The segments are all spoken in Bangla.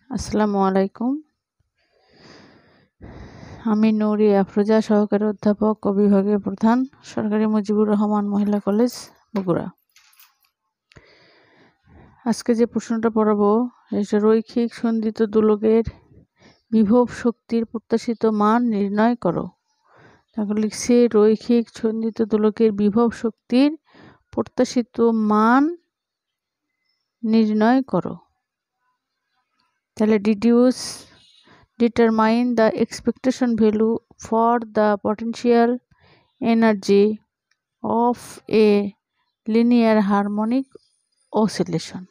আসসালামু আলাইকুম। আমি নূরি আফরোজা, সহকারী অধ্যাপক ও বিভাগীয় প্রধান, সরকারি মুজিবুর রহমান মহিলা কলেজ, বগুড়া। আজকে যে প্রশ্নটা পড়াবো এটা রৈখিক সন্দিত দোলকের বিভব শক্তির প্রত্যাশিত মান নির্ণয় করো। তারপর লিখছে রৈখিক সন্দিত দোলকের বিভব শক্তির প্রত্যাশিত মান নির্ণয় করো। তাহলে determine the expectation value for the potential energy of a linear harmonic oscillation।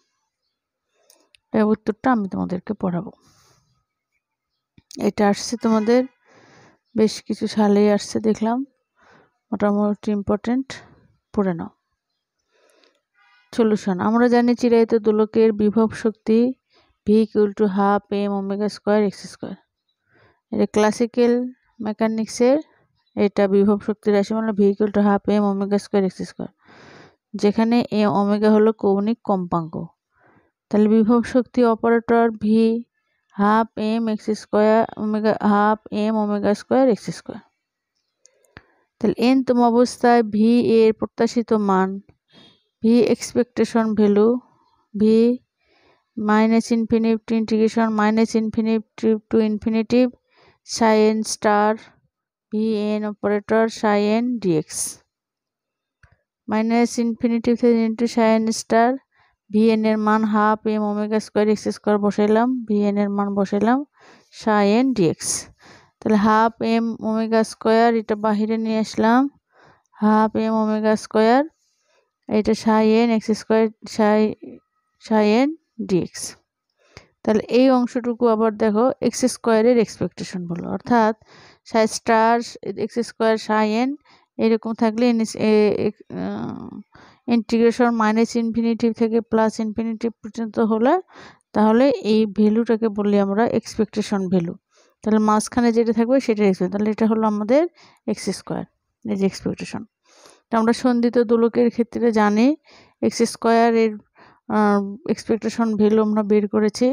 এই উত্তরটা আমি তোমাদেরকে পড়াবো। এটা আসছে তোমাদের বেশ কিছু সালে আসছে, দেখলাম মোটামুটি ইম্পর্টেন্ট, পড়ে নাও। সলিউশন। আমরা জানি চিরায়ত দোলকের বিভব শক্তি V = ½ m omega square x square. এটা ক্লাসিক্যাল মেকানিক্সের এটা বিভব শক্তির রাশি, মানে V = ½ m omega square x square, যেখানে ওমেগা হলো কৌণিক কম্পাঙ্ক। তাহলে বিভব শক্তি operator V ½ m x square omega ½ m omega square x স্কয়ার। তাহলে nতম অবস্থায় V এর প্রত্যাশিত মান, V expectation value, V -infinity integration -infinity to infinity psi n star Vn operator psi n dx, -infinity into psi n star Vn এর মান ½ m omega square x square বসাইলাম, Vn এর মান বসাইলাম psi n dx। তাহলে ½ m ওমেগা স্কয়ার এটা বাহিরে নিয়ে আসলাম, ½ m ওমেগা স্কয়ার, এটা psi n x square psi n dx। তাহলে এই অংশটুকু আবার দেখো এক্স স্কয়ারের এক্সপেকটেশন বলো, অর্থাৎ psi star x square psi n এরকম থাকলে ইন্টিগ্রেশন -ইনফিনিটি থেকে +ইনফিনিটি পর্যন্ত হলে তাহলে এই ভ্যালুটাকে বলি আমরা এক্সপেকটেশন ভ্যালু। তাহলে মাঝখানে যেটা থাকবে সেটা এক্সপেক্ট, তাহলে এটা হলো আমাদের এক্স স্কয়ার, এই যে এক্সপেকটেশন। আমরা সন্দিত দোলকের ক্ষেত্রে জানি এক্স স্কয়ারের এক্সপেকটেশন ভ্যালু আমরা বের করেছি,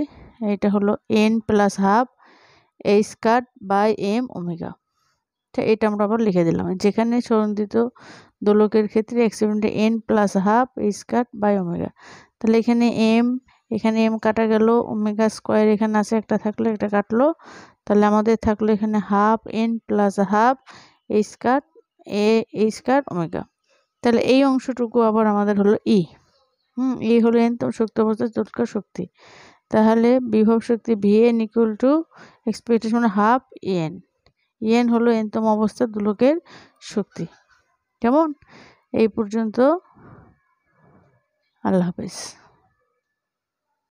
এটা হলো n + ½ h/m ওমেগা। এটা আমরা আবার লিখে দিলাম, যেখানে সন্দিত দোলকের ক্ষেত্রে এক্সপেকটেশন n + ½ h/ওমেগা। তাহলে এখানে m কাটা গেল, ওমেগা স্কয়ার এখানে আছে একটা, থাকলো একটা কাটলো, তাহলে আমাদের থাকলো এখানে ½ n + ½ h/ওমেগা। তাহলে এই অংশটুকু আবার আমাদের হলো এই হলো nতম শক্তি অবস্থায় দোলকের শক্তি। তাহলে বিভব শক্তি Vn = এক্সপেকটেশন ½ en হলো nতম অবস্থার দোলকের শক্তি। কেমন? এই পর্যন্ত, আল্লাহ হাফেজ।